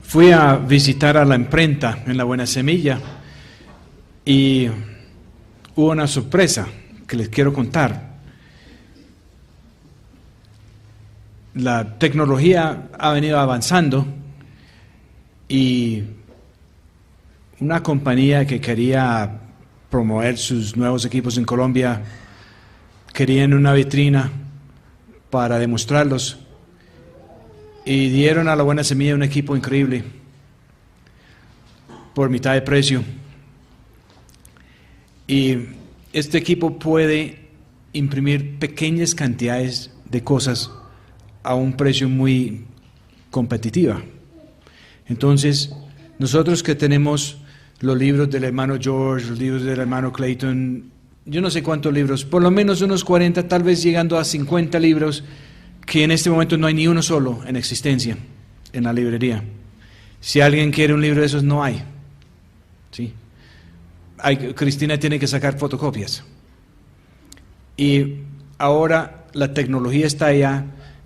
Fui a visitar a la imprenta en La Buena Semilla y hubo una sorpresa que les quiero contar. La tecnología ha venido avanzando y una compañía que quería promover sus nuevos equipos en Colombia querían una vitrina para demostrarlos y dieron a La Buena Semilla un equipo increíble por mitad de precio. Y este equipo puede imprimir pequeñas cantidades de cosas a un precio muy competitivo. Entonces, nosotros que tenemos los libros del hermano George, los libros del hermano Clayton, yo no sé cuántos libros, por lo menos unos 40, tal vez llegando a 50 libros, que en este momento no hay ni uno solo en existencia en la librería. Si alguien quiere un libro de esos, no hay. ¿Sí? Cristina tiene que sacar fotocopias. Y ahora la tecnología está allá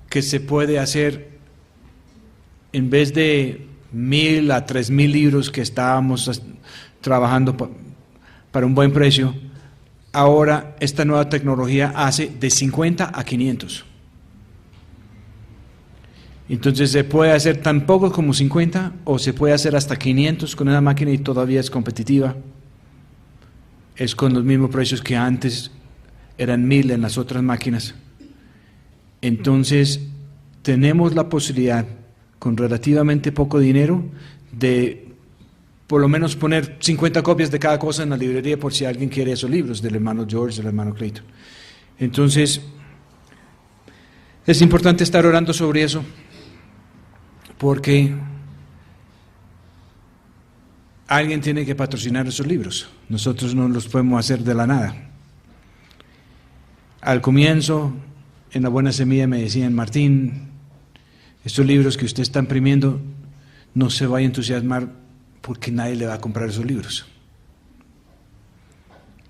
que se puede hacer, en vez de 1,000 a 3,000 libros que estábamos trabajando para un buen precio, ahora esta nueva tecnología hace de 50 a 500. Entonces se puede hacer tan poco como 50 o se puede hacer hasta 500 con una máquina y todavía es competitiva. Es con los mismos precios que antes eran 1,000 en las otras máquinas. Entonces tenemos la posibilidad con relativamente poco dinero de por lo menos poner 50 copias de cada cosa en la librería por si alguien quiere esos libros del hermano George, del hermano Clayton. Entonces es importante estar orando sobre eso, porque alguien tiene que patrocinar esos libros. Nosotros no los podemos hacer de la nada. Al comienzo, en La Buena Semilla me decían: Martín, estos libros que usted está imprimiendo, no se vaya a entusiasmar porque nadie le va a comprar esos libros.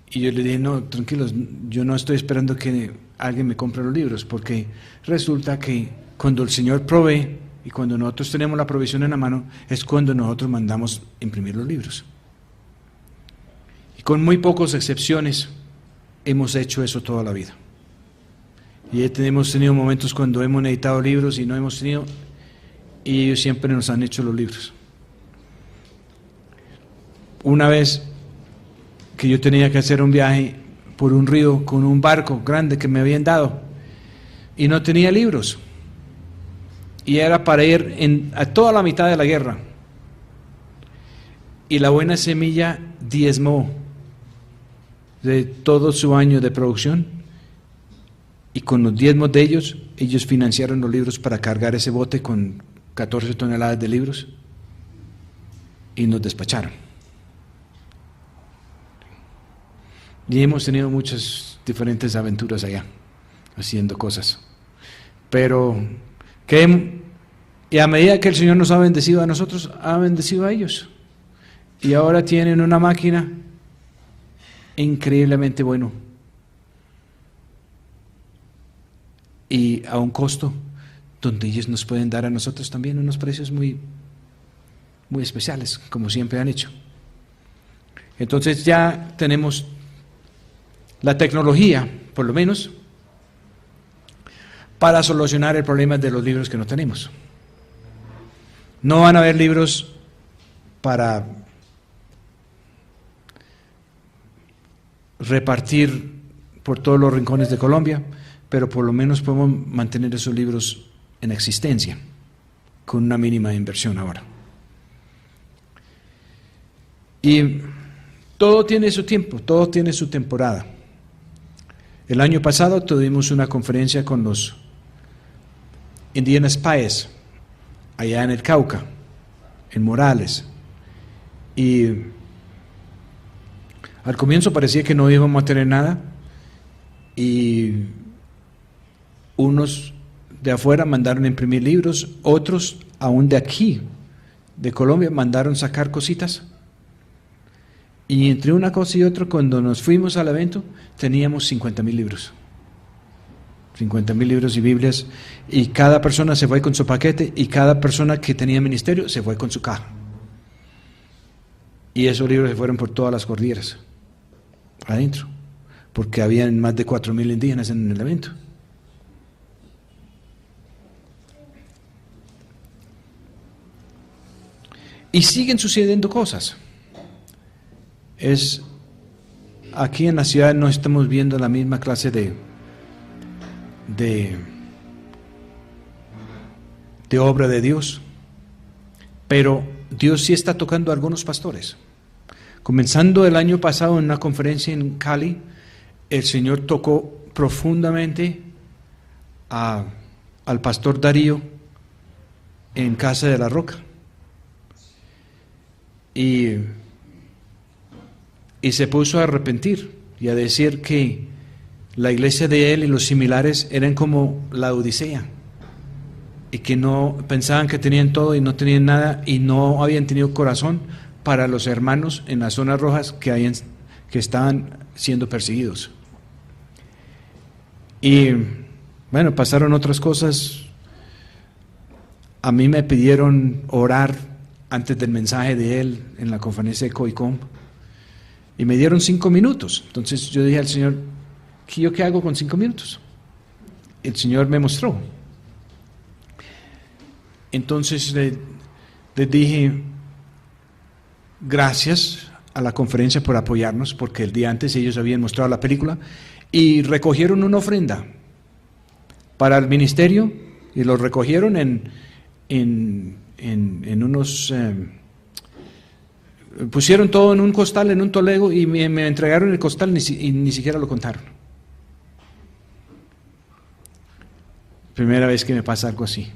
Y yo le dije: no, tranquilos, yo no estoy esperando que alguien me compre los libros, porque resulta que cuando el Señor provee y cuando nosotros tenemos la provisión en la mano, es cuando nosotros mandamos imprimir los libros. Y con muy pocas excepciones hemos hecho eso toda la vida. Y hemos tenido momentos cuando hemos necesitado libros y no hemos tenido, y ellos siempre nos han hecho los libros. Una vez que yo tenía que hacer un viaje por un río con un barco grande que me habían dado y no tenía libros, y era para ir a toda la mitad de la guerra, y La Buena Semilla diezmó de todo su año de producción, y con los diezmos de ellos financiaron los libros para cargar ese bote con 14 toneladas de libros y nos despacharon. Y hemos tenido muchas diferentes aventuras allá, haciendo cosas. Pero y a medida que el Señor nos ha bendecido a nosotros, ha bendecido a ellos. Y ahora tienen una máquina increíblemente bueno. Y a un costo donde ellos nos pueden dar a nosotros también unos precios muy, muy especiales, como siempre han hecho. Entonces ya tenemos la tecnología, por lo menos, para solucionar el problema de los libros que no tenemos. No van a haber libros para repartir por todos los rincones de Colombia, pero por lo menos podemos mantener esos libros en existencia, con una mínima inversión ahora. Y todo tiene su tiempo, todo tiene su temporada. El año pasado tuvimos una conferencia con los Indian Spies, allá en el Cauca, en Morales, y al comienzo parecía que no íbamos a tener nada, y unos de afuera mandaron a imprimir libros, otros aún de aquí, de Colombia, mandaron sacar cositas, y entre una cosa y otra, cuando nos fuimos al evento, teníamos 50,000 libros. 50,000 libros y Biblias, y cada persona se fue con su paquete, y cada persona que tenía ministerio se fue con su caja. Y esos libros se fueron por todas las cordilleras, adentro, porque habían más de 4,000 indígenas en el evento. Y siguen sucediendo cosas. Aquí en la ciudad no estamos viendo la misma clase de obra de Dios, pero Dios sí está tocando a algunos pastores. Comenzando el año pasado en una conferencia en Cali, el Señor tocó profundamente al pastor Darío en Casa de la Roca. Y se puso a arrepentir y a decir que la iglesia de él y los similares eran como la Odisea, y que no pensaban que tenían todo y no tenían nada, y no habían tenido corazón para los hermanos en las zonas rojas que estaban siendo perseguidos. Y bueno, pasaron otras cosas. A mí me pidieron orar antes del mensaje de él en la conferencia de COICOM, y me dieron 5 minutos. Entonces yo dije al Señor, ¿yo qué hago con 5 minutos? El Señor me mostró. Entonces le dije, gracias a la conferencia por apoyarnos, porque el día antes ellos habían mostrado la película y recogieron una ofrenda para el ministerio, y lo recogieron en unos... pusieron todo en un costal, en un tolego, y me entregaron el costal y ni siquiera lo contaron. Primera vez que me pasa algo así.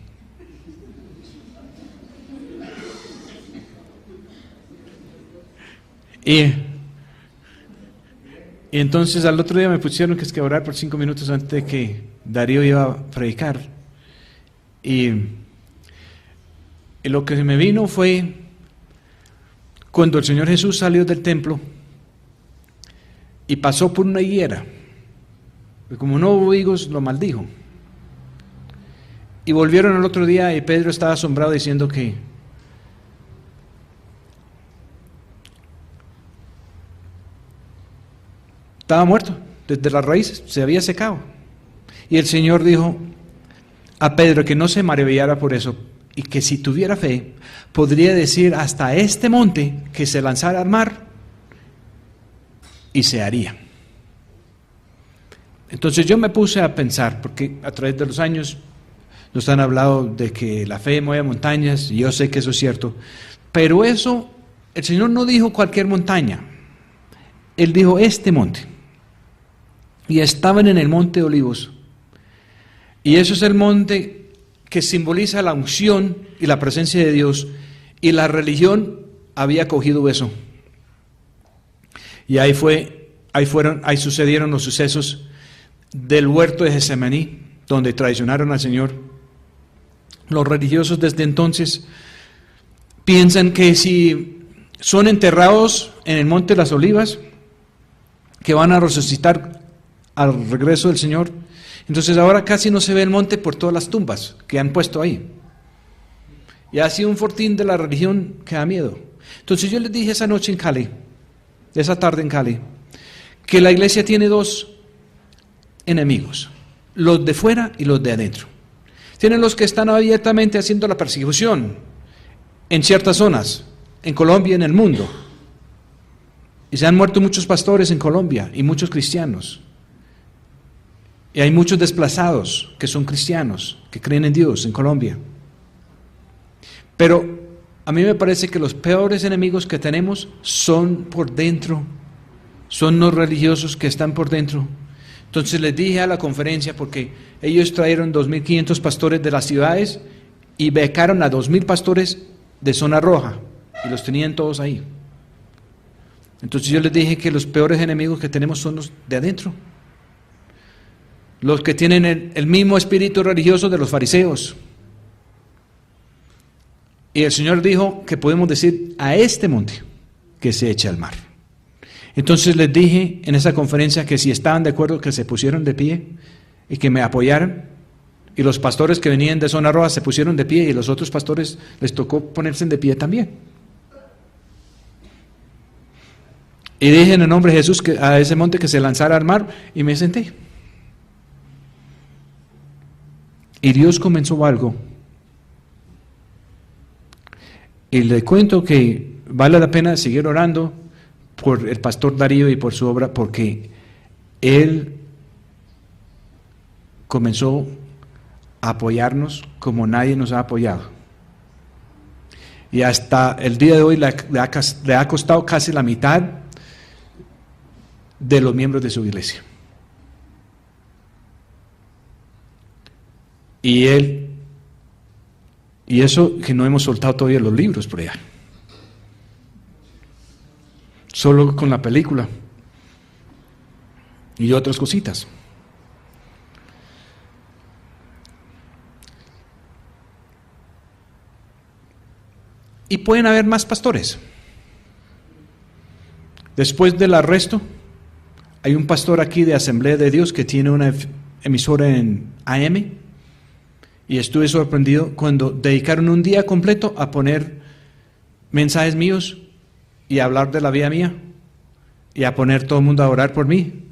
Y entonces al otro día me pusieron que orar por 5 minutos antes de que Darío iba a predicar. Y lo que me vino fue cuando el Señor Jesús salió del templo y pasó por una higuera, y como no hubo higos, lo maldijo. Y volvieron el otro día y Pedro estaba asombrado diciendo que estaba muerto, desde las raíces, se había secado. Y el Señor dijo a Pedro que no se maravillara por eso, y que si tuviera fe, podría decir hasta este monte que se lanzara al mar, y se haría. Entonces yo me puse a pensar, porque a través de los años nos han hablado de que la fe mueve montañas, y yo sé que eso es cierto, pero eso, el Señor no dijo cualquier montaña, Él dijo este monte, y estaban en el monte de Olivos, y eso es el monte que simboliza la unción y la presencia de Dios, y la religión había cogido eso, y ahí sucedieron los sucesos del huerto de Getsemaní, donde traicionaron al Señor. Los religiosos desde entonces piensan que si son enterrados en el monte de las Olivas, que van a resucitar al regreso del Señor. Entonces ahora casi no se ve el monte por todas las tumbas que han puesto ahí. Y ha sido un fortín de la religión que da miedo. Entonces yo les dije esa noche en Cali, esa tarde en Cali, que la iglesia tiene 2 enemigos, los de fuera y los de adentro. Tienen los que están abiertamente haciendo la persecución en ciertas zonas, en Colombia y en el mundo. Y se han muerto muchos pastores en Colombia y muchos cristianos. Y hay muchos desplazados que son cristianos, que creen en Dios en Colombia. Pero a mí me parece que los peores enemigos que tenemos son por dentro, son los religiosos que están por dentro. Entonces les dije a la conferencia, porque ellos trajeron 2,500 pastores de las ciudades y becaron a 2,000 pastores de zona roja, y los tenían todos ahí. Entonces yo les dije que los peores enemigos que tenemos son los de adentro, los que tienen el mismo espíritu religioso de los fariseos. Y el Señor dijo que podemos decir a este monte que se eche al mar. Entonces les dije en esa conferencia que si estaban de acuerdo, que se pusieron de pie y que me apoyaran. Y los pastores que venían de Zona Roja se pusieron de pie y los otros pastores les tocó ponerse de pie también. Y dije en el nombre de Jesús que a ese monte que se lanzara al mar y me senté. Y Dios comenzó algo. Y le cuento que vale la pena seguir orando por el pastor Darío y por su obra, porque él comenzó a apoyarnos como nadie nos ha apoyado. Y hasta el día de hoy le ha costado casi la mitad de los miembros de su iglesia. Y eso que no hemos soltado todavía los libros por allá. Solo con la película y otras cositas. Y pueden haber más pastores. Después del arresto, hay un pastor aquí de Asamblea de Dios que tiene una emisora en AM, y estuve sorprendido cuando dedicaron un día completo a poner mensajes míos y a hablar de la vida mía y a poner todo el mundo a orar por mí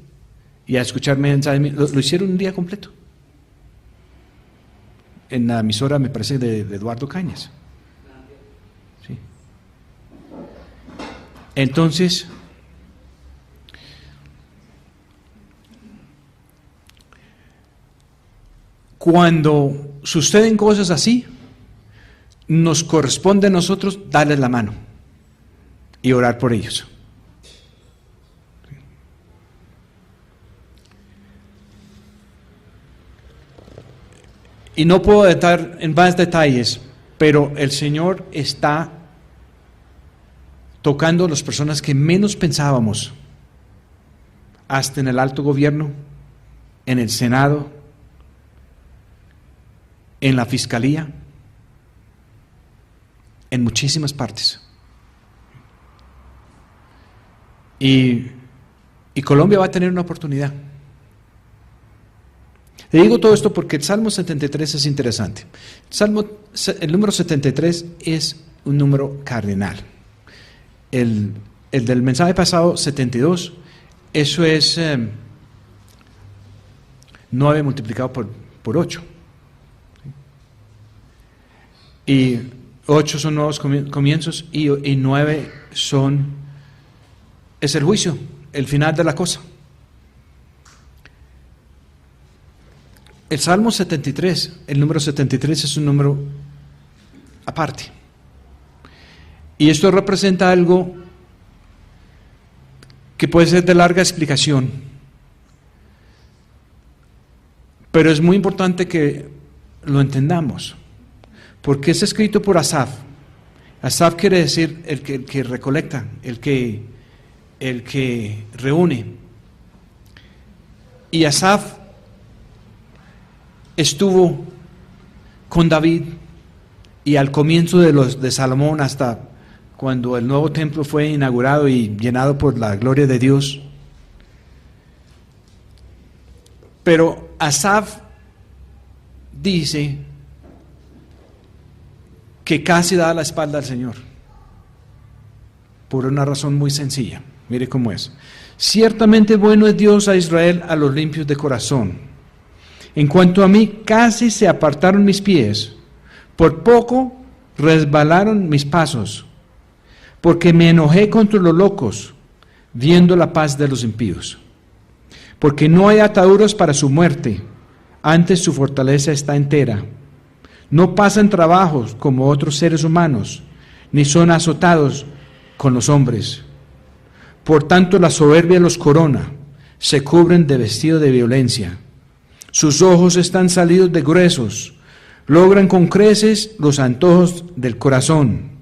y a escuchar mensajes míos. Lo hicieron un día completo en la emisora, me parece, de Eduardo Cañas. Sí. Entonces, cuando suceden cosas así, nos corresponde a nosotros darles la mano y orar por ellos. Y no puedo entrar en más detalles, pero el Señor está tocando a las personas que menos pensábamos, hasta en el alto gobierno, en el Senado, en la Fiscalía, en muchísimas partes. Y Colombia va a tener una oportunidad. Le digo todo esto porque el Salmo 73 es interesante. El número 73 es un número cardinal. El del mensaje pasado, 72, eso es 9 multiplicado por 8. Y 8 son nuevos comienzos y 9 es el juicio, el final de la cosa. El Salmo 73, el número 73 es un número aparte. Y esto representa algo que puede ser de larga explicación, pero es muy importante que lo entendamos, porque es escrito por Asaf. Asaf quiere decir el que recolecta, el que reúne. Y Asaf estuvo con David y al comienzo de Salomón, hasta cuando el nuevo templo fue inaugurado y llenado por la gloria de Dios. Pero Asaf dice que casi da la espalda al Señor, por una razón muy sencilla. Mire cómo es. Ciertamente bueno es Dios a Israel, a los limpios de corazón. En cuanto a mí, casi se apartaron mis pies, por poco resbalaron mis pasos, porque me enojé contra los locos, viendo la paz de los impíos. Porque no hay ataduras para su muerte, antes su fortaleza está entera. No pasan trabajos como otros seres humanos, ni son azotados con los hombres. Por tanto, la soberbia los corona, se cubren de vestido de violencia. Sus ojos están salidos de gruesos, logran con creces los antojos del corazón.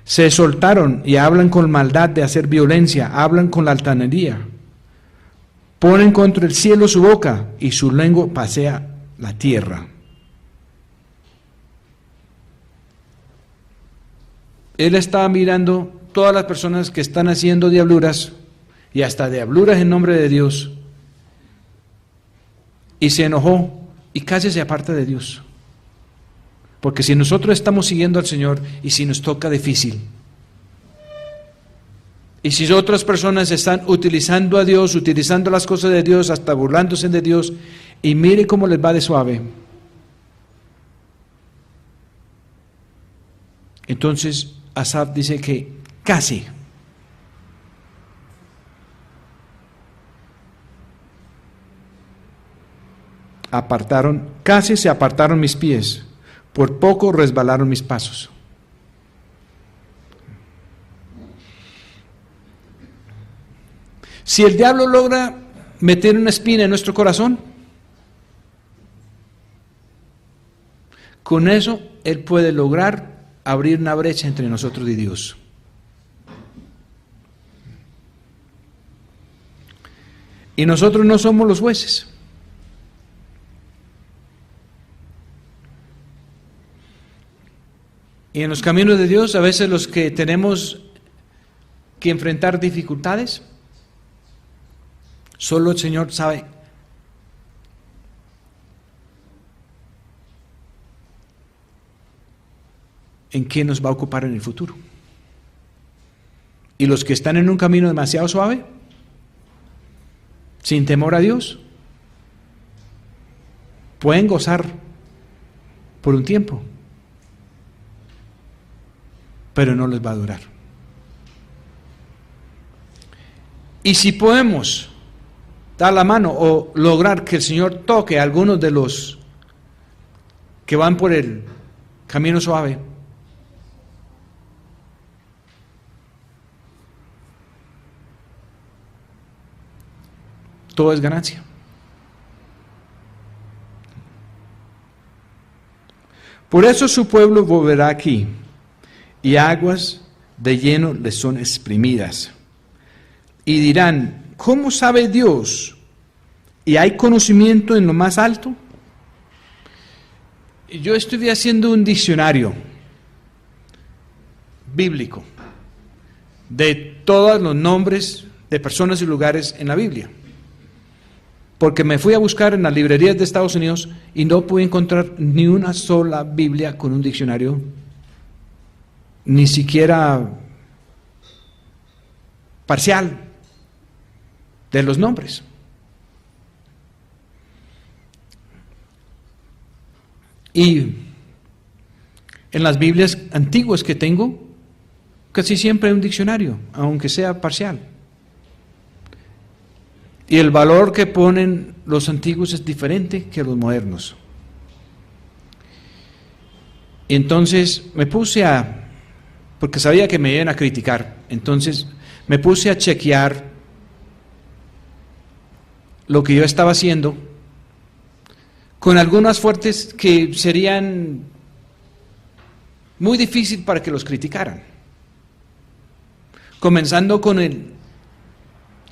Se soltaron y hablan con maldad de hacer violencia, hablan con la altanería. Ponen contra el cielo su boca y su lengua pasea la tierra. Él está mirando todas las personas que están haciendo diabluras y hasta diabluras en nombre de Dios. y se enojó y casi se aparta de Dios. Porque si nosotros estamos siguiendo al Señor y si nos toca difícil, y si otras personas están utilizando a Dios, utilizando las cosas de Dios, hasta burlándose de Dios, y mire cómo les va de suave, entonces Asaf dice que casi se apartaron mis pies, por poco resbalaron mis pasos. Si el diablo logra meter una espina en nuestro corazón, con eso él puede lograr abrir una brecha entre nosotros y Dios. Y nosotros no somos los jueces. Y en los caminos de Dios, a veces los que tenemos que enfrentar dificultades, solo el Señor sabe en qué nos va a ocupar en el futuro. Y los que están en un camino demasiado suave, sin temor a Dios, pueden gozar por un tiempo, pero no les va a durar. Y si podemos dar la mano o lograr que el Señor toque a algunos de los que van por el camino suave, todo es ganancia. Por eso su pueblo volverá aquí, y aguas de lleno les son exprimidas. Y dirán, ¿cómo sabe Dios? ¿Y hay conocimiento en lo más alto? Yo estuve haciendo un diccionario bíblico de todos los nombres de personas y lugares en la Biblia. Porque me fui a buscar en las librerías de Estados Unidos y no pude encontrar ni una sola Biblia con un diccionario, ni siquiera parcial de los nombres. Y en las Biblias antiguas que tengo, casi siempre hay un diccionario, aunque sea parcial. Y el valor que ponen los antiguos es diferente que los modernos. Y entonces me puse porque sabía que me iban a criticar, entonces me puse a chequear lo que yo estaba haciendo con algunas fuentes que serían muy difícil para que los criticaran. Comenzando con el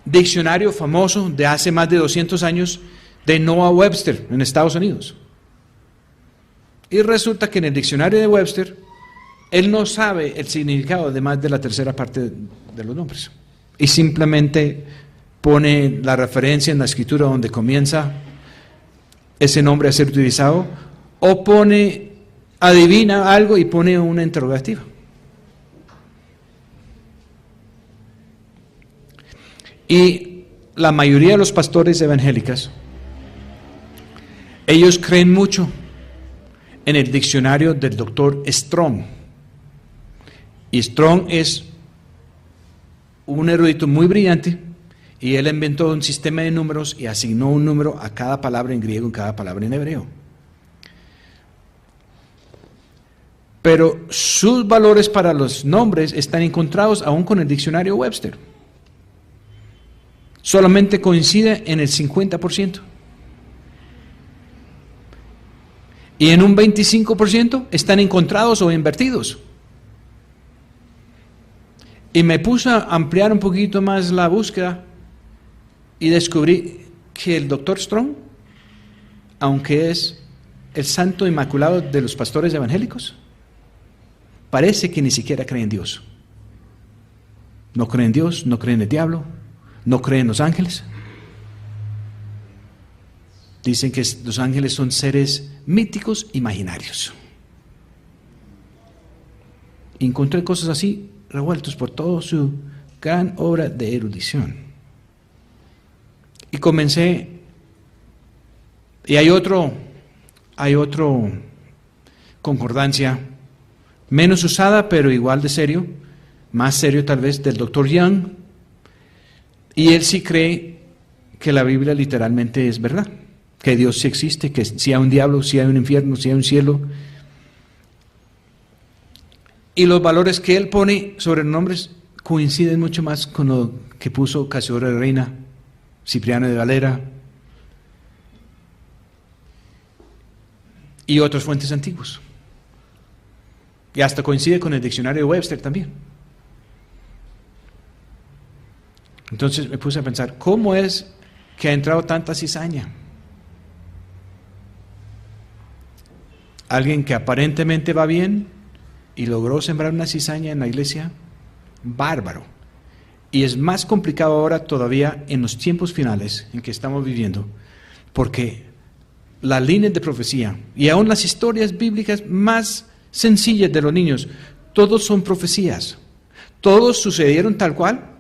diccionario famoso de hace más de 200 años de Noah Webster en Estados Unidos. Y resulta que en el diccionario de Webster, él no sabe el significado de más de la tercera parte de los nombres. Y simplemente pone la referencia en la escritura donde comienza ese nombre a ser utilizado, o adivina algo y pone una interrogativa. Y la mayoría de los pastores evangélicos, ellos creen mucho en el diccionario del doctor Strong. Y Strong es un erudito muy brillante, y él inventó un sistema de números y asignó un número a cada palabra en griego y cada palabra en hebreo. Pero sus valores para los nombres están encontrados aún con el diccionario Webster. Solamente coincide en el 50%. Y en un 25% están encontrados o invertidos. Y me puse a ampliar un poquito más la búsqueda y descubrí que el doctor Strong, aunque es el santo inmaculado de los pastores evangélicos, parece que ni siquiera cree en Dios. No cree en Dios, no cree en el diablo, no cree en los ángeles. Dicen que los ángeles son seres míticos imaginarios. Encontré cosas así revueltos por toda su gran obra de erudición. Y comencé, y hay otro concordancia, menos usada pero igual de serio, más serio tal vez, del Dr. Young, y él sí cree que la Biblia literalmente es verdad, que Dios sí existe, que sí hay un diablo, sí hay un infierno, sí hay un cielo. Y los valores que él pone sobre los nombres coinciden mucho más con lo que puso Casiodoro de Reina, Cipriano de Valera y otras fuentes antiguas. Y hasta coincide con el diccionario de Webster también. Entonces me puse a pensar, ¿cómo es que ha entrado tanta cizaña? Alguien que aparentemente va bien y logró sembrar una cizaña en la iglesia, bárbaro. Y es más complicado ahora todavía en los tiempos finales en que estamos viviendo, porque las líneas de profecía y aún las historias bíblicas más sencillas de los niños, todos son profecías, todos sucedieron tal cual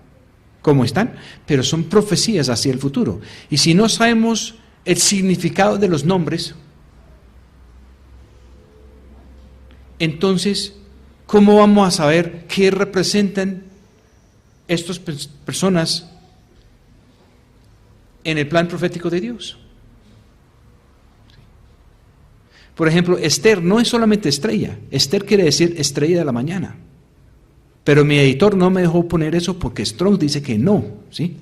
como están, pero son profecías hacia el futuro. Y si no sabemos el significado de los nombres, entonces, ¿cómo vamos a saber qué representan estas personas en el plan profético de Dios? Por ejemplo, Esther no es solamente estrella. Esther quiere decir estrella de la mañana. Pero mi editor no me dejó poner eso porque Strong dice que no, ¿sí?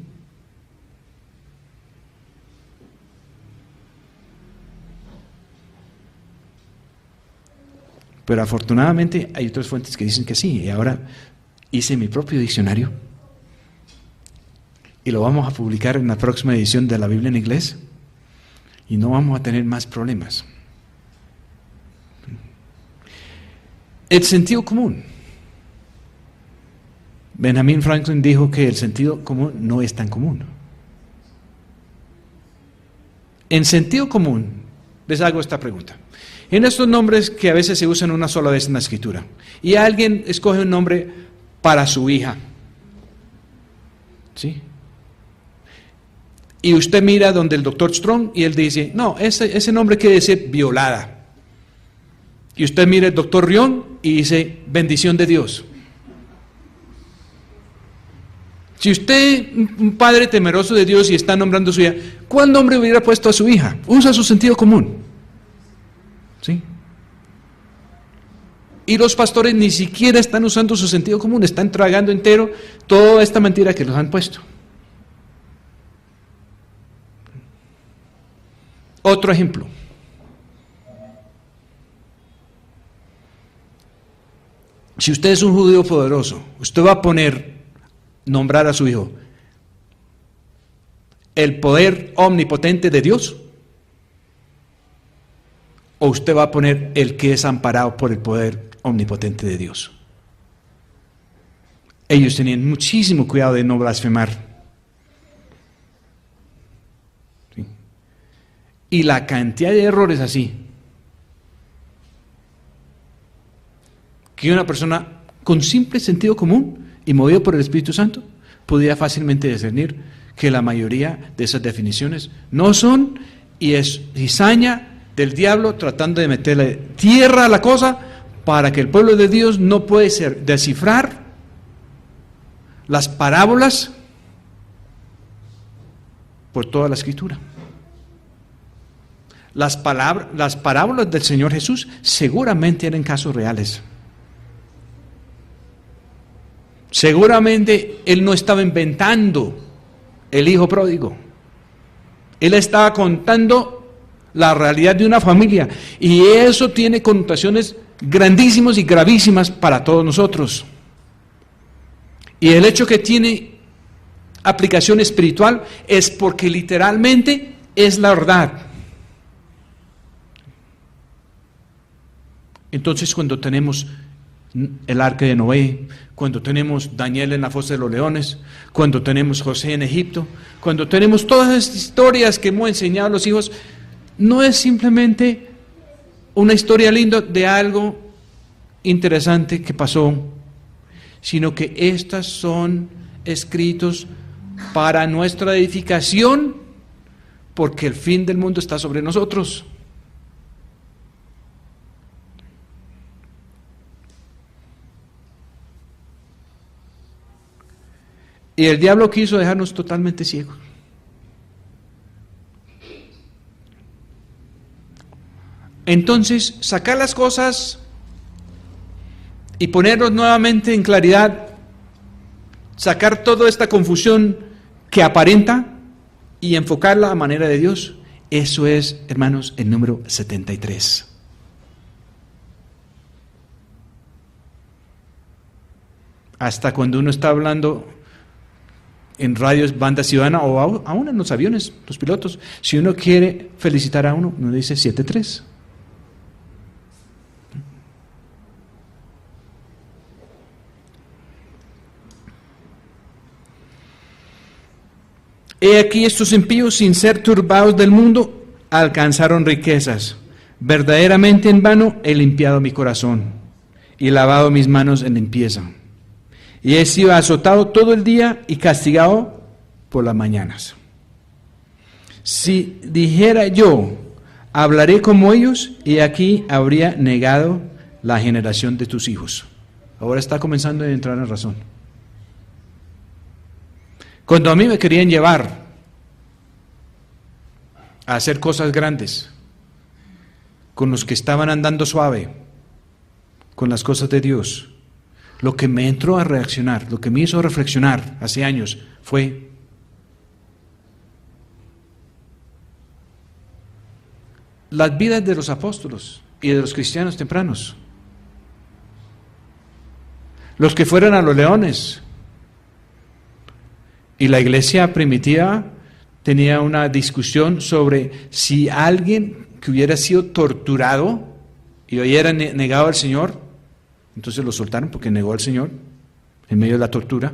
Pero afortunadamente hay otras fuentes que dicen que sí. Y ahora hice mi propio diccionario y lo vamos a publicar en la próxima edición de la Biblia en inglés y no vamos a tener más problemas. El sentido común. Benjamin Franklin dijo que el sentido común no es tan común. En sentido común, les hago esta pregunta. En estos nombres que a veces se usan una sola vez en la escritura, y alguien escoge un nombre para su hija, ¿sí? Y usted mira donde el doctor Strong y él dice, no, ese nombre quiere decir violada. Y usted mira el doctor Rion y dice, bendición de Dios. Si usted, un padre temeroso de Dios y está nombrando a su hija, ¿cuál nombre hubiera puesto a su hija? Usa su sentido común. ¿Sí? Y los pastores ni siquiera están usando su sentido común, están tragando entero toda esta mentira que los han puesto. Otro ejemplo. Si usted es un judío poderoso, usted va a nombrar a su hijo el poder omnipotente de Dios, o usted va a poner el que es amparado por el poder omnipotente de Dios. Ellos tenían muchísimo cuidado de no blasfemar. ¿Sí? Y la cantidad de errores así, que una persona con simple sentido común y movido por el Espíritu Santo podía fácilmente discernir que la mayoría de esas definiciones no son, y es cizaña del diablo tratando de meterle tierra a la cosa para que el pueblo de Dios no puede descifrar las parábolas por toda la Escritura. Las parábolas del Señor Jesús seguramente eran casos reales. Seguramente Él no estaba inventando el hijo pródigo. Él estaba contando la realidad de una familia, y eso tiene connotaciones grandísimas y gravísimas para todos nosotros. Y el hecho que tiene aplicación espiritual es porque literalmente es la verdad. Entonces, cuando tenemos el arca de Noé, cuando tenemos Daniel en la fosa de los leones, cuando tenemos José en Egipto, cuando tenemos todas estas historias que hemos enseñado a los hijos, no es simplemente una historia linda de algo interesante que pasó, sino que estas son escritos para nuestra edificación, porque el fin del mundo está sobre nosotros. Y el diablo quiso dejarnos totalmente ciegos. Entonces, sacar las cosas y ponernos nuevamente en claridad, sacar toda esta confusión que aparenta y enfocarla a manera de Dios, eso es, hermanos, el número 73. Hasta cuando uno está hablando en radios, banda ciudadana o aún en los aviones, los pilotos, si uno quiere felicitar a uno dice 73. He aquí estos impíos, sin ser turbados del mundo, alcanzaron riquezas. Verdaderamente en vano he limpiado mi corazón y lavado mis manos en limpieza. Y he sido azotado todo el día y castigado por las mañanas. Si dijera yo, hablaré como ellos, y aquí habría negado la generación de tus hijos. Ahora está comenzando a entrar en razón. Cuando a mí me querían llevar a hacer cosas grandes, con los que estaban andando suave, con las cosas de Dios, lo que me entró a reaccionar, lo que me hizo reflexionar hace años fue: las vidas de los apóstolos y de los cristianos tempranos, los que fueron a los leones. Y la iglesia primitiva tenía una discusión sobre si alguien que hubiera sido torturado y hubiera negado al Señor, entonces lo soltaron porque negó al Señor en medio de la tortura,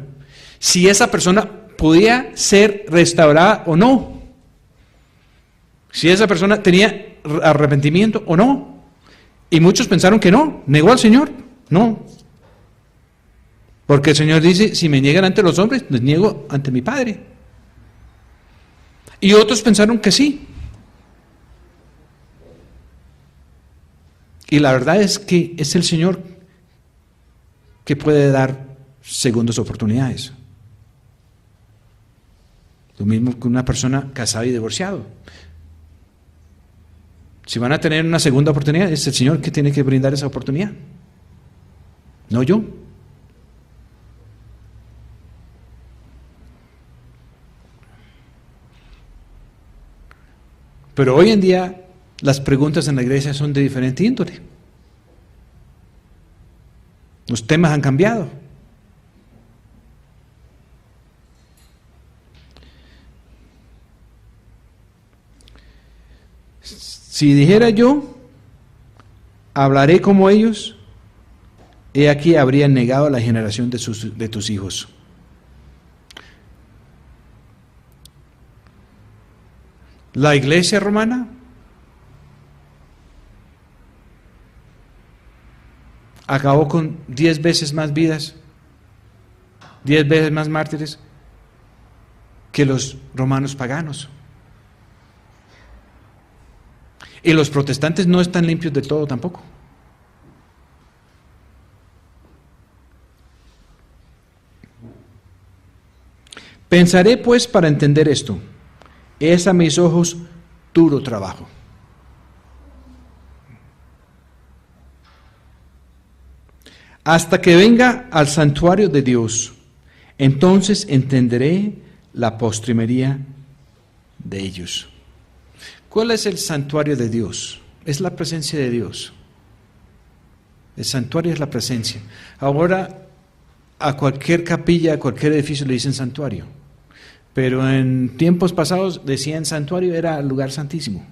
si esa persona podía ser restaurada o no, si esa persona tenía arrepentimiento o no. Y muchos pensaron que no, negó al Señor, no. Porque el Señor dice, si me niegan ante los hombres, les niego ante mi Padre. Y otros pensaron que sí. Y la verdad es que es el Señor que puede dar segundas oportunidades. Lo mismo que una persona casada y divorciado. Si van a tener una segunda oportunidad, es el Señor que tiene que brindar esa oportunidad, no yo. Pero hoy en día las preguntas en la iglesia son de diferente índole. Los temas han cambiado. Si dijera yo, hablaré como ellos, he aquí habría negado a la generación de tus hijos. La iglesia romana acabó con 10 veces más vidas, 10 veces más mártires que los romanos paganos. Y los protestantes no están limpios de todo tampoco. Pensaré pues para entender esto. Es a mis ojos duro trabajo. Hasta que venga al santuario de Dios, entonces entenderé la postrimería de ellos. ¿Cuál es el santuario de Dios? Es la presencia de Dios. El santuario es la presencia. Ahora, a cualquier capilla, a cualquier edificio le dicen santuario. Pero en tiempos pasados decían santuario era el lugar santísimo.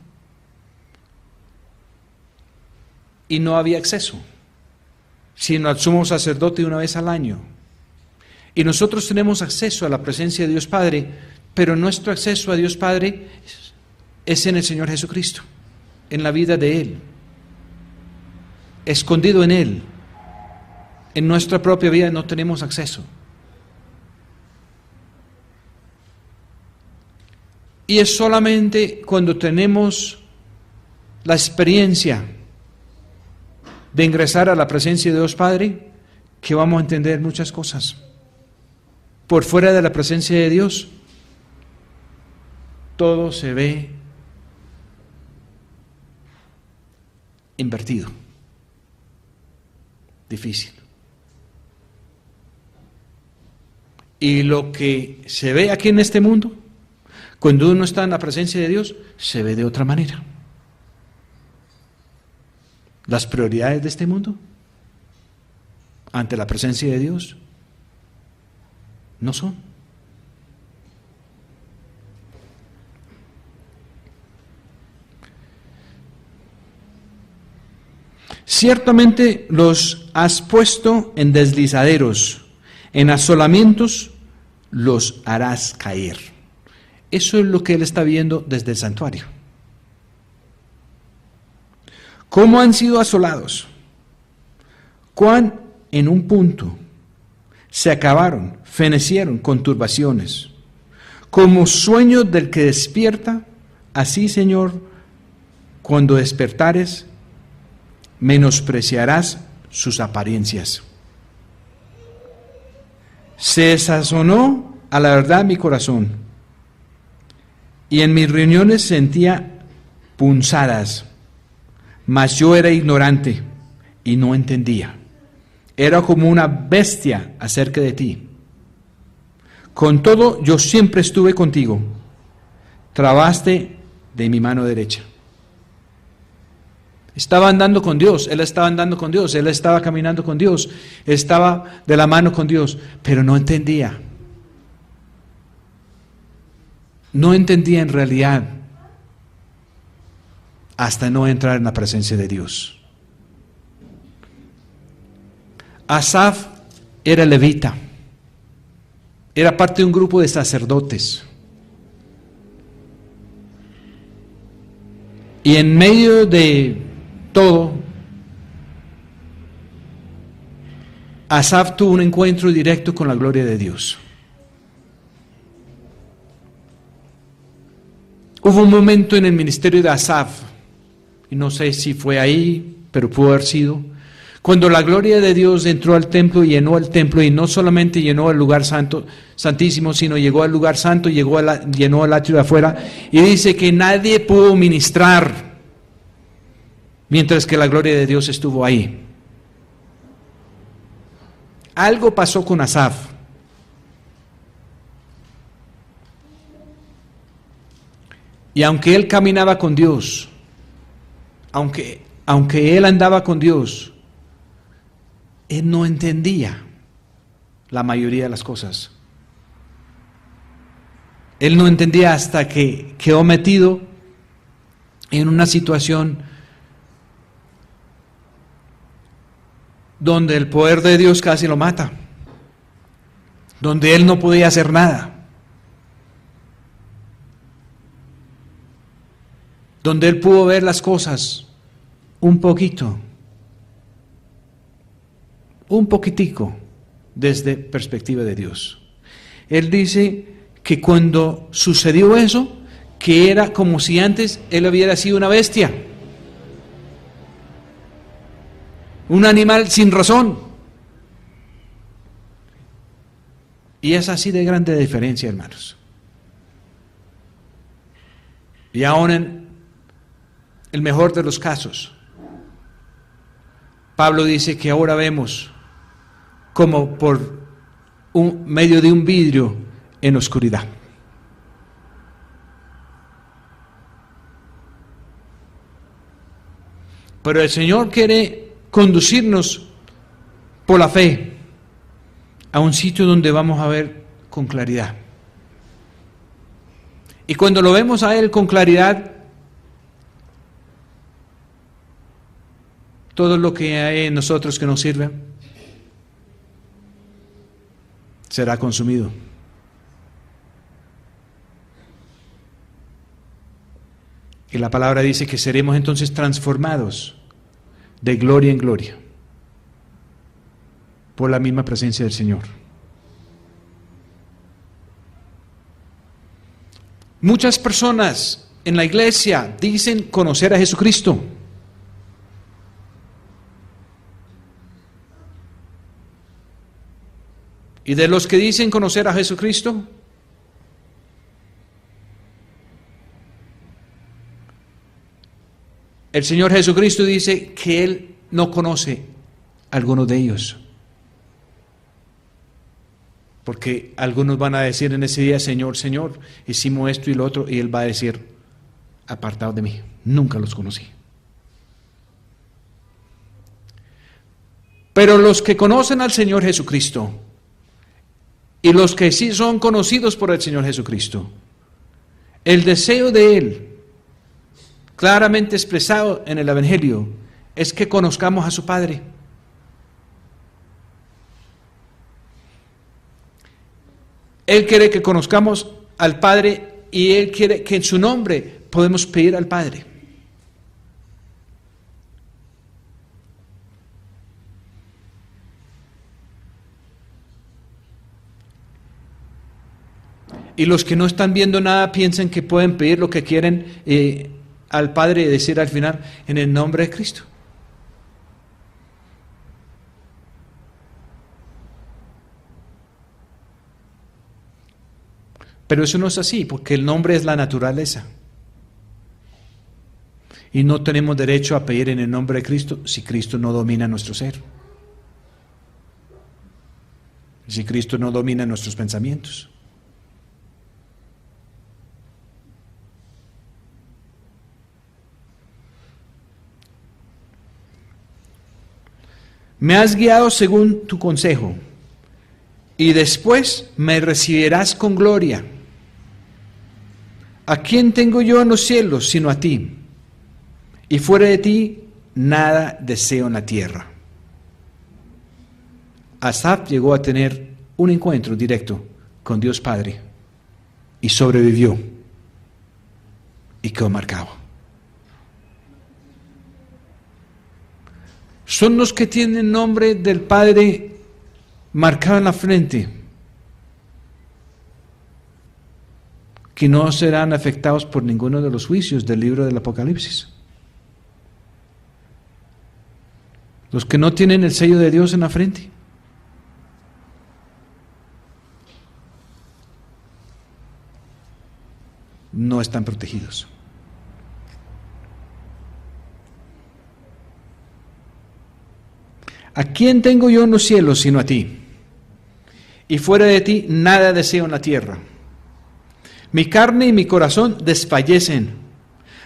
Y no había acceso, sino al sumo sacerdote una vez al año. Y nosotros tenemos acceso a la presencia de Dios Padre, pero nuestro acceso a Dios Padre es en el Señor Jesucristo. en la vida de Él, escondido en Él. En nuestra propia vida no tenemos acceso. Y es solamente cuando tenemos la experiencia de ingresar a la presencia de Dios Padre que vamos a entender muchas cosas. Por fuera de la presencia de Dios, todo se ve invertido, difícil. Y lo que se ve aquí en este mundo, cuando uno está en la presencia de Dios, se ve de otra manera. Las prioridades de este mundo, ante la presencia de Dios, no son. Ciertamente los has puesto en deslizaderos, en asolamientos los harás caer. Eso es lo que él está viendo desde el santuario. ¿Cómo han sido asolados? ¿Cuán en un punto se acabaron, fenecieron con turbaciones? Como sueño del que despierta, así, Señor, cuando despertares, menospreciarás sus apariencias. Se desazonó a la verdad mi corazón, y en mis reuniones sentía punzadas, mas yo era ignorante y no entendía. Era como una bestia acerca de ti. Con todo, yo siempre estuve contigo. Trabaste de mi mano derecha. Estaba andando con Dios, él estaba andando con Dios, él estaba caminando con Dios, estaba de la mano con Dios, pero no entendía. No entendía en realidad hasta no entrar en la presencia de Dios. Asaf era levita, era parte de un grupo de sacerdotes. Y en medio de todo, Asaf tuvo un encuentro directo con la gloria de Dios. Hubo un momento en el ministerio de Asaf, y no sé si fue ahí, pero pudo haber sido, cuando la gloria de Dios entró al templo y llenó el templo, y no solamente llenó el lugar santo, santísimo, sino llegó al lugar santo, llenó el atrio de afuera, y dice que nadie pudo ministrar mientras que la gloria de Dios estuvo ahí. Algo pasó con Asaf. Y aunque él caminaba con Dios, aunque él andaba con Dios, él no entendía la mayoría de las cosas. Él no entendía hasta que quedó metido en una situación donde el poder de Dios casi lo mata, donde él no podía hacer nada, donde él pudo ver las cosas un poquitico desde perspectiva de Dios. Él dice que cuando sucedió eso, que era como si antes él hubiera sido una bestia, un animal sin razón. Y es así de grande la diferencia, hermanos. Y aún en el mejor de los casos, Pablo dice que ahora vemos como por medio de un vidrio en oscuridad. Pero el Señor quiere conducirnos por la fe a un sitio donde vamos a ver con claridad. Y cuando lo vemos a Él con claridad, todo lo que hay en nosotros que nos sirve será consumido. Y la palabra dice que seremos entonces transformados de gloria en gloria por la misma presencia del Señor. Muchas personas en la iglesia dicen conocer a Jesucristo. Y de los que dicen conocer a Jesucristo, el Señor Jesucristo dice que Él no conoce a algunos de ellos. Porque algunos van a decir en ese día, Señor, Señor, hicimos esto y lo otro, y Él va a decir, apartados de mí, nunca los conocí. Pero los que conocen al Señor Jesucristo, y los que sí son conocidos por el Señor Jesucristo, el deseo de Él, claramente expresado en el Evangelio, es que conozcamos a su Padre. Él quiere que conozcamos al Padre y Él quiere que en su nombre podemos pedir al Padre. Y los que no están viendo nada piensan que pueden pedir lo que quieren al Padre y decir al final, en el nombre de Cristo. Pero eso no es así, porque el nombre es la naturaleza. Y no tenemos derecho a pedir en el nombre de Cristo si Cristo no domina nuestro ser. Si Cristo no domina nuestros pensamientos. Me has guiado según tu consejo, y después me recibirás con gloria. ¿A quién tengo yo en los cielos sino a ti? Y fuera de ti nada deseo en la tierra. Asaf llegó a tener un encuentro directo con Dios Padre y sobrevivió y quedó marcado. Son los que tienen el nombre del Padre marcado en la frente, que no serán afectados por ninguno de los juicios del libro del Apocalipsis. Los que no tienen el sello de Dios en la frente. No están protegidos. ¿A quién tengo yo en los cielos sino a ti? Y fuera de ti nada deseo en la tierra. Mi carne y mi corazón desfallecen.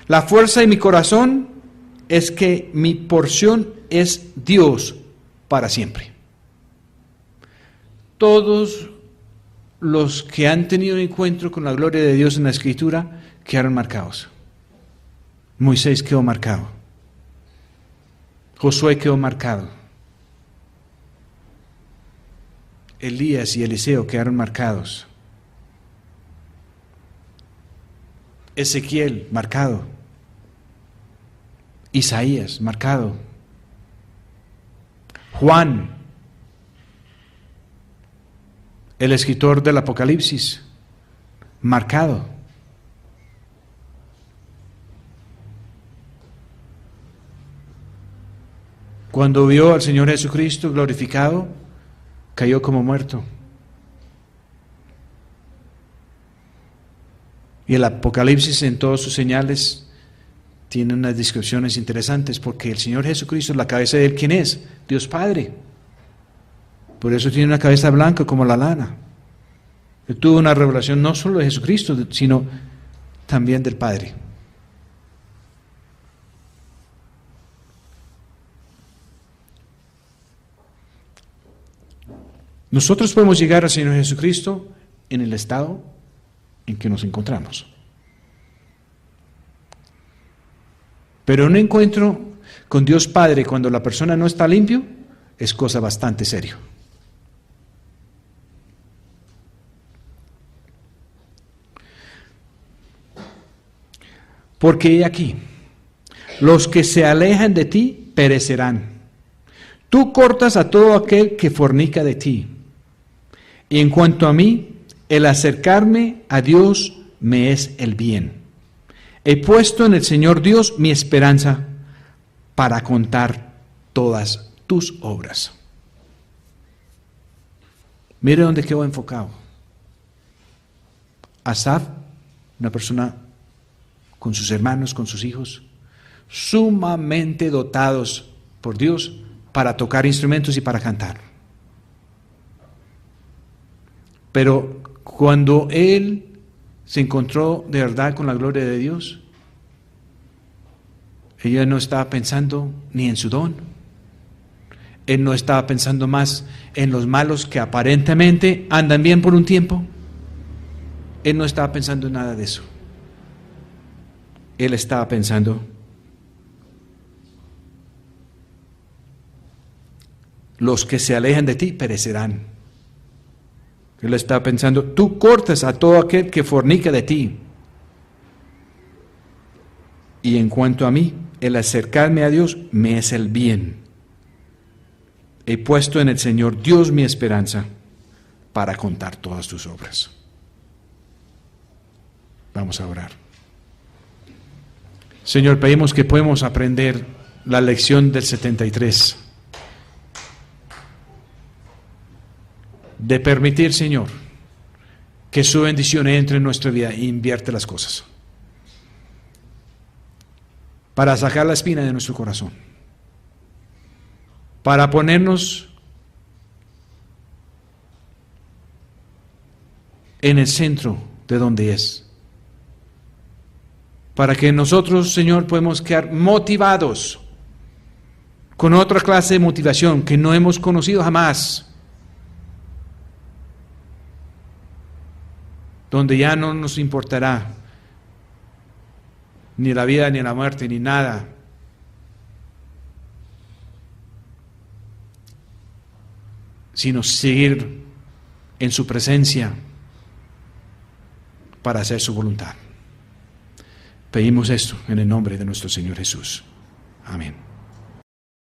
La fuerza de mi corazón es que mi porción es Dios para siempre. Todos los que han tenido un encuentro con la gloria de Dios en la Escritura quedaron marcados. Moisés quedó marcado. Josué quedó marcado. Elías y Eliseo quedaron marcados. Ezequiel, marcado. Isaías, marcado. Juan, el escritor del Apocalipsis, marcado. Cuando vio al Señor Jesucristo glorificado, cayó como muerto. Y el Apocalipsis en todas sus señales tiene unas descripciones interesantes, porque el Señor Jesucristo, la cabeza de Él, ¿quién es? Dios Padre. Por eso tiene una cabeza blanca como la lana. Él tuvo una revelación no solo de Jesucristo, sino también del Padre. Nosotros podemos llegar al Señor Jesucristo en el estado en que nos encontramos. Pero un encuentro con Dios Padre cuando la persona no está limpio es cosa bastante seria. Porque he aquí, los que se alejan de ti perecerán. Tú cortas a todo aquel que fornica de ti. Y en cuanto a mí, el acercarme a Dios me es el bien. He puesto en el Señor Dios mi esperanza para contar todas tus obras. Mire dónde quedó enfocado. Asaf, una persona con sus hermanos, con sus hijos, sumamente dotados por Dios para tocar instrumentos y para cantar. Pero cuando él se encontró de verdad con la gloria de Dios, ella no estaba pensando ni en su don. Él no estaba pensando más en los malos que aparentemente andan bien por un tiempo. Él no estaba pensando en nada de eso. Él estaba pensando, los que se alejan de ti perecerán. Él estaba pensando, tú cortas a todo aquel que fornica de ti. Y en cuanto a mí, el acercarme a Dios me es el bien. He puesto en el Señor Dios mi esperanza para contar todas tus obras. Vamos a orar. Señor, pedimos que podamos aprender la lección del 73. De permitir, Señor, que su bendición entre en nuestra vida e invierte las cosas. Para sacar la espina de nuestro corazón. Para ponernos en el centro de donde es. Para que nosotros, Señor, podamos quedar motivados con otra clase de motivación que no hemos conocido jamás. Donde ya no nos importará ni la vida, ni la muerte, ni nada. Sino seguir en su presencia para hacer su voluntad. Pedimos esto en el nombre de nuestro Señor Jesús. Amén.